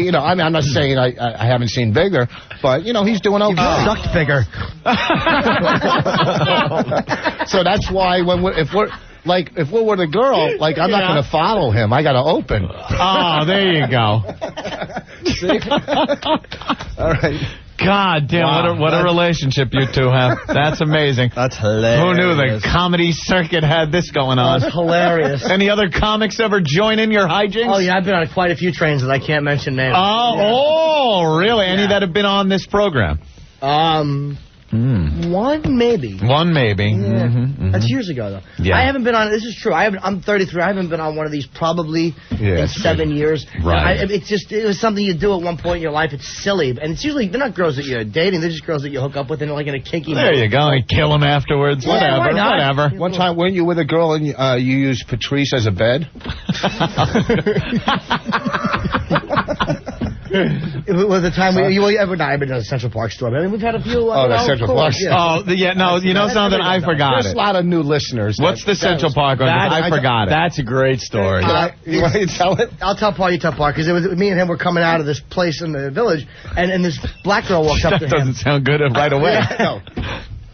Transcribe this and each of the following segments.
you know, I mean, I'm not saying I haven't seen bigger, but, you know, he's doing okay. Sucked bigger. So that's why if we're with a girl, like, I'm not going to follow him. I got to open. Oh, there you go. See? All right. God damn, what a relationship you two have. That's amazing. That's hilarious. Who knew the comedy circuit had this going on? That's hilarious. Any other comics ever join in your hijinks? Oh, yeah, I've been on quite a few trains that I can't mention names. Oh, really? Any that have been on this program? One maybe. One maybe. Yeah. That's years ago, though. Yeah. I haven't been on, this is true, I'm 33, I haven't been on one of these probably in 7 years. Right. It was something you do at one point in your life. It's silly. And it's usually, they're not girls that you're dating, they're just girls that you hook up with and like in a kinky There you go. And kill them afterwards. Yeah, Whatever. One time, weren't you with a girl and you used Patrice as a bed? It was the time I've been to the Central Park store. I mean, we've had a few. The Central Park. Yeah. You know something? I forgot There's a lot of new listeners. What's the Central Park one? I forgot it. That's a great story. You want me to tell it? I'll tell Paul, you tell Paul, because it was me and him were coming out of this place in the village, and this black girl walks up to him. That doesn't sound good right away. No.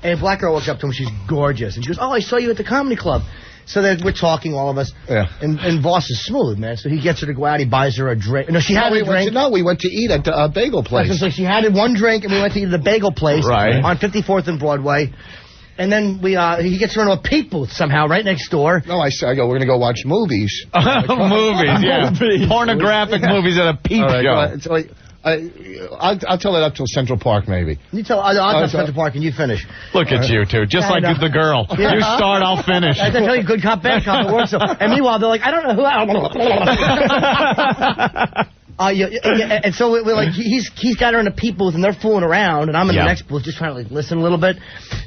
And a black girl walks up to him. She's gorgeous, and she goes, "Oh, I saw you at the comedy club." So then we're talking, all of us. Yeah. And Voss is smooth, man. So he gets her to go out. He buys her a drink. No, she had a drink. We went to eat at a bagel place. So she had one drink, and we went to eat at the bagel place on 54th and Broadway. And then he gets her into a peep booth somehow right next door. No, I go, we're going to go watch movies. Movies, yeah. Pornographic movies at a peep show. I'll tell it up till Central Park, maybe. You tell. I'll tell Central Park, and you finish. Look at you two, just like the girl. Yeah. You start, I'll finish. I tell you, good cop, bad cop. It works. And meanwhile, they're like, I don't know who. And so we're like, he's got her in a peep booth, and they're fooling around, and I'm in the next booth just trying to like listen a little bit.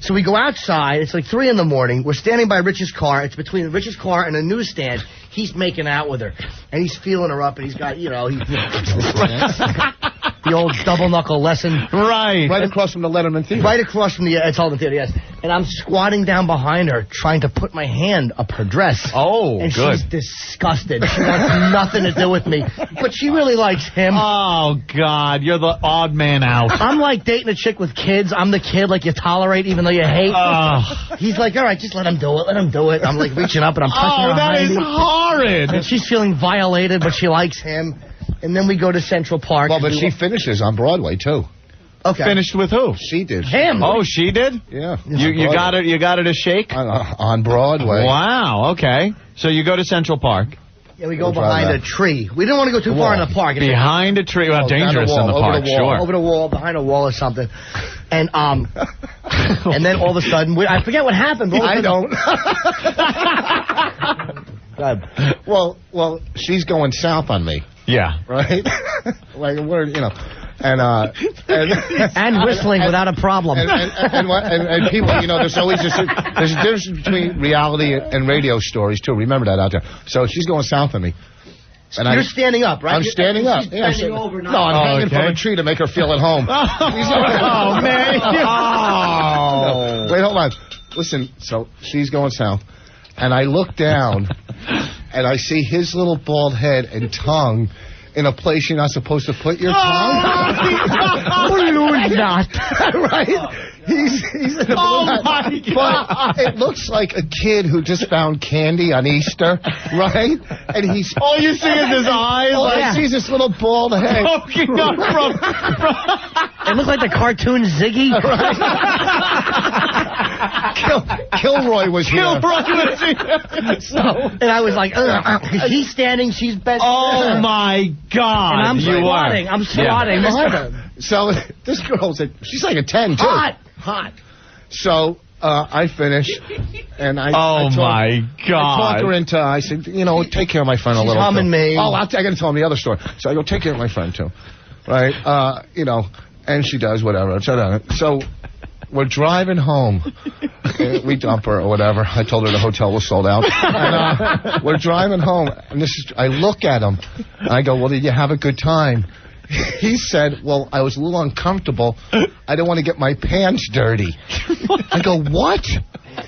So we go outside. It's like 3 in the morning. We're standing by Rich's car. It's between Rich's car and a newsstand. He's making out with her, and he's feeling her up, and he's got, the old double knuckle lesson. Right across from the Letterman Theater. Right across from the Letterman Theater, yes. And I'm squatting down behind her, trying to put my hand up her dress. Oh, and good. she's disgusted. She wants nothing to do with me. But she really likes him. Oh, God, you're the odd man out. I'm like dating a chick with kids. I'm the kid like you tolerate even though you hate. He's like, all right, just let him do it. Let him do it. I'm like reaching up and I'm touching her. Oh, that is horrid. And she's feeling violated, but she likes him. And then we go to Central Park. Well, but she finishes on Broadway, too. Okay. Finished with who? She did. Him. Oh, she did? Yeah. You got her to shake? On Broadway. Wow, okay. So you go to Central Park. Yeah, we go behind a tree. We didn't want to go too far in the park. Behind a tree? Well, dangerous in the park, sure. Over the wall, behind a wall or something. And and then all of a sudden, I forget what happened. I don't. Go ahead. Well, she's going south on me. Yeah. Right? Like, we're, and whistling without a problem. And people, there's always there's a difference between reality and radio stories, too. Remember that out there. So she's going south on me. And you're standing up, right? I'm standing up. She's bending over. No, I'm hanging from a tree to make her feel at home. Oh, man. Oh. Wait, hold on. Listen, so she's going south. And I look down, and I see his little bald head and tongue in a place you're not supposed to put your tongue. Not. Right? He's in the my God. But it looks like a kid who just found candy on Easter, right? And he's... All you see is his eyes. All I see is this little bald head. Poking up from... It looked like the cartoon Ziggy. Right. Kilroy was here. And I was like, he's standing, she's bent. Oh, my God. And I'm squatting. I'm squatting behind her. So this girl's she's like a 10, too. Hot. So I finish, and I my God. I talked her into, I said, take care of my friend a little. She's humming me. Oh, I got to tell him the other story. So I go, take care of my friend, too. Right? And she does, whatever. So we're driving home. We dump her or whatever. I told her the hotel was sold out. And we're driving home, and I look at him, and I go, well, did you have a good time? He said, well, I was a little uncomfortable. I didn't want to get my pants dirty. I go, what?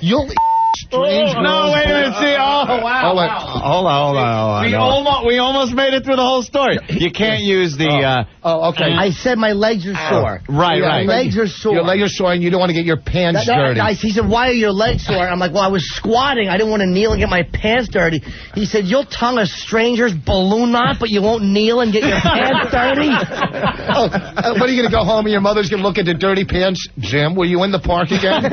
You'll strange girls. No, wait a minute. See, wow. Hold on. We almost made it through the whole story. You can't use the... okay. I said my legs are sore. Right. My legs are sore. Your legs are sore and you don't want to get your pants dirty. He said, why are your legs sore? I'm like, well, I was squatting. I didn't want to kneel and get my pants dirty. He said, you'll tongue a stranger's balloon knot, but you won't kneel and get your pants dirty? What are you going to go home and your mother's going to look at the dirty pants? Jim, were you in the park again?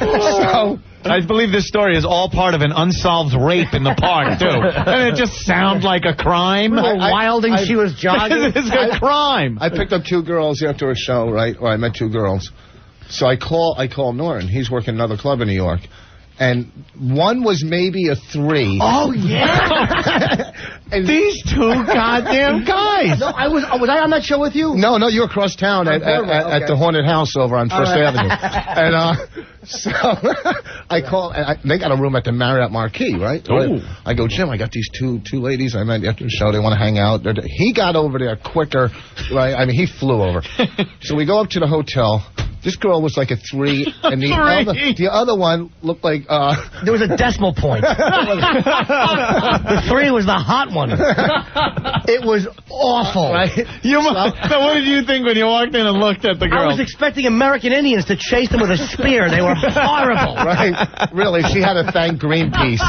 So... I believe this story is all part of an unsolved rape in the park, too. And it just sounds like a crime. Wilding, she was jogging. It's a crime. I picked up 2 girls after a show, right? Or I met 2 girls. So I call Norton. He's working another club in New York. And one was maybe a 3. Oh, yeah. And these 2 goddamn guys. No, was I on that show with you? No, you were across town at the Haunted House over on First Avenue. And so I call, and they got a room at the Marriott Marquis, right? Ooh. I go, Jim, I got these two ladies I met after the show. They want to hang out. He got over there quicker, right? I mean, he flew over. So we go up to the hotel. This girl was like a 3, and the other one looked like... There was a decimal point. The 3 was the hot one. It was awful. Right? So what did you think when you walked in and looked at the girl? I was expecting American Indians to chase them with a spear. They were horrible. Right? Really, she had to thank Greenpeace.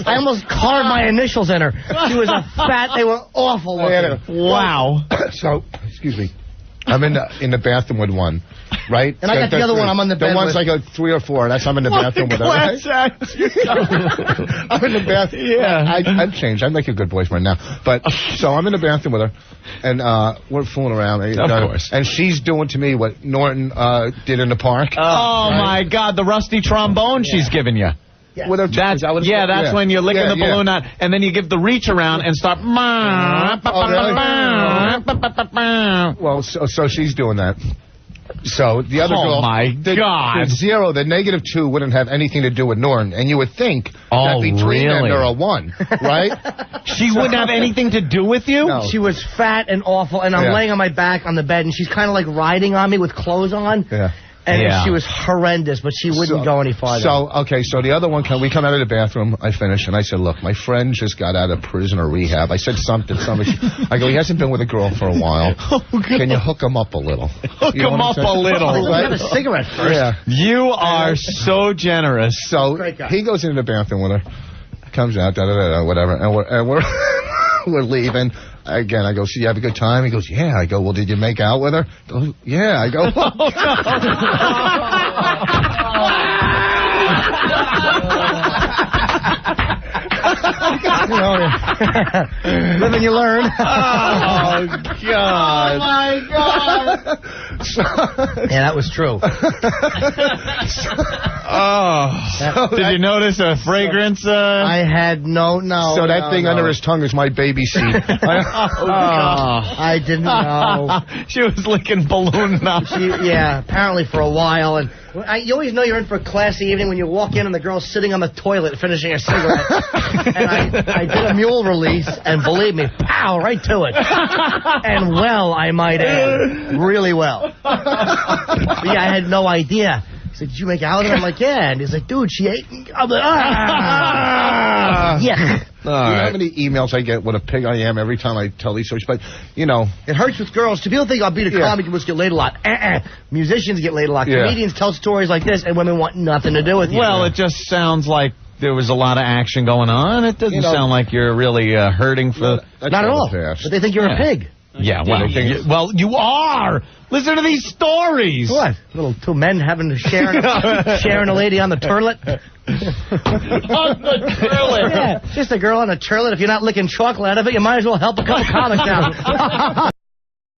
I almost carved my initials in her. She was a fat... They were awful looking. Wow. So, excuse me. I'm in the bathroom with one, right? And I got the other one I'm on the bed with. The one's like a 3 or 4. That's I'm in the bathroom with her, right? I'm in the bathroom. Yeah. I've changed. I'd make a good boyfriend now. But, so I'm in the bathroom with her, and we're fooling around. Of course. And she's doing to me what Norton did in the park. Oh, right? My God, the rusty trombone she's giving you. Yeah. With her that's when you're licking the balloon out, and then you give the reach around and start. Well, so she's doing that. So the other girl, my God, the 0, the -2 wouldn't have anything to do with Norton, and you would think that between them they're a 1, right? She wouldn't have anything to do with you. No. She was fat and awful, and I'm laying on my back on the bed, and she's kind of like riding on me with clothes on. Yeah. And she was horrendous, but she wouldn't go any farther. So the other one, we come out of the bathroom, I finish, and I said, look, my friend just got out of prison or rehab. I said something. I go, he hasn't been with a girl for a while. Can you hook him up a little? Hook him up a little. Have a cigarette first. Yeah. You are so generous. So he goes into the bathroom with her, comes out, whatever, and we're we're leaving. Again, I go, so you have a good time? He goes, yeah. I go, well, did you make out with her? He goes, yeah. I go, live and you learn. Oh, God. Oh, my God. Yeah, that was true. Did you notice a fragrance? I had no. So that thing under his tongue is my baby seat. I didn't know. She was licking balloon nuts. Yeah, apparently for a while. And you always know you're in for a classy evening when you walk in and the girl's sitting on the toilet finishing a cigarette. And I did a mule release, and believe me, pow, right to it. And well, I might add, really well. Yeah, I had no idea. He's like, did you make out with her? I'm like, yeah. And he's like, dude, she ate. I'm like, yeah. You know how many emails I get what a pig I am every time I tell these stories? But, you know. It hurts with girls. People think I'll beat a comic and get laid a lot. Musicians get laid a lot. Comedians tell stories like this, and women want nothing to do with you. Well, it just sounds like there was a lot of action going on. It doesn't sound like you're really hurting for... Not at all. But they think you're a pig. Yeah, well, you are. Listen to these stories. What? Little 2 men having to sharing a lady on the toilet. On the toilet. Yeah, just a girl on a toilet. If you're not licking chocolate out of it, you might as well help a couple comics out.